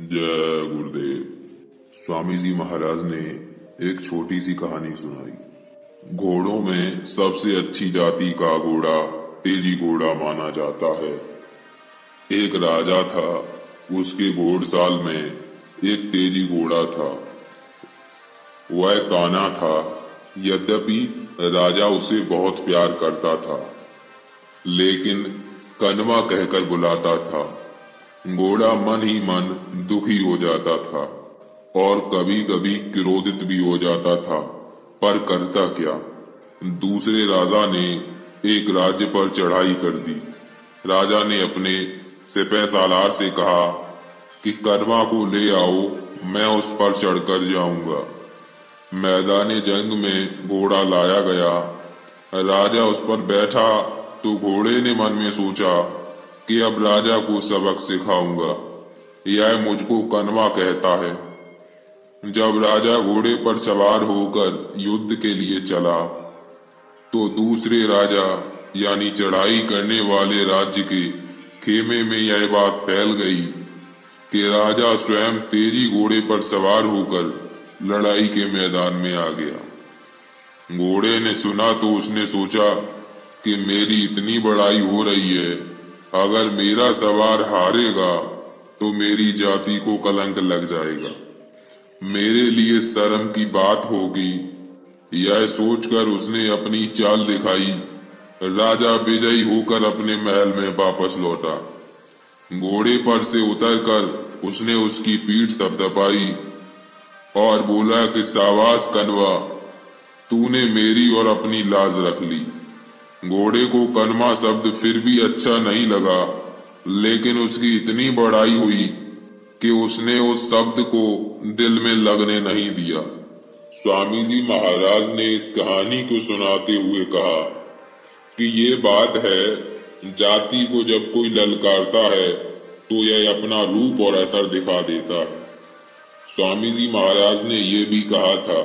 जय गुरुदेव। स्वामी जी महाराज ने एक छोटी सी कहानी सुनाई। घोड़ों में सबसे अच्छी जाति का घोड़ा तेजी घोड़ा माना जाता है। एक राजा था, उसके घोड़साल में एक तेजी घोड़ा था। वह काना था, यद्यपि राजा उसे बहुत प्यार करता था, लेकिन कनवा कहकर बुलाता था। घोड़ा मन ही मन दुखी हो जाता था और कभी कभी क्रोधित भी हो जाता था, पर करता क्या। दूसरे राजा ने एक राज्य पर चढ़ाई कर दी। राजा ने अपने सिपह सालार से कहा कि कनवा को ले आओ, मैं उस पर चढ़कर जाऊंगा। मैदान जंग में घोड़ा लाया गया। राजा उस पर बैठा तो घोड़े ने मन में सोचा कि अब राजा को सबक सिखाऊंगा, यह मुझको कनवा कहता है। जब राजा घोड़े पर सवार होकर युद्ध के लिए चला तो दूसरे राजा यानी चढ़ाई करने वाले राज्य के खेमे में यह बात फैल गई कि राजा स्वयं तेजी घोड़े पर सवार होकर लड़ाई के मैदान में आ गया। घोड़े ने सुना तो उसने सोचा कि मेरी इतनी बड़ाई हो रही है, अगर मेरा सवार हारेगा तो मेरी जाति को कलंक लग जाएगा, मेरे लिए शर्म की बात होगी। यह सोचकर उसने अपनी चाल दिखाई। राजा विजयी होकर अपने महल में वापस लौटा। घोड़े पर से उतरकर उसने उसकी पीठ थपथपाई और बोला कि शाबाश कनवा, तूने मेरी और अपनी लाज रख ली। घोड़े को कनवा शब्द फिर भी अच्छा नहीं लगा, लेकिन उसकी इतनी बड़ाई हुई कि उसने उस शब्द को दिल में लगने नहीं दिया। स्वामी जी महाराज ने इस कहानी को सुनाते हुए कहा कि ये बात है, जाति को जब कोई ललकारता है तो यह अपना रूप और असर दिखा देता है। स्वामी जी महाराज ने यह भी कहा था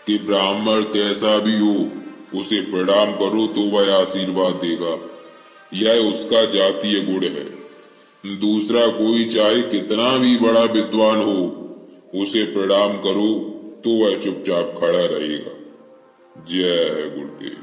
कि ब्राह्मण कैसा भी हो, उसे प्रणाम करो तो वह आशीर्वाद देगा, यह उसका जातीय गुण है। दूसरा कोई चाहे कितना भी बड़ा विद्वान हो, उसे प्रणाम करो तो वह चुपचाप खड़ा रहेगा। जय गुरुदेव।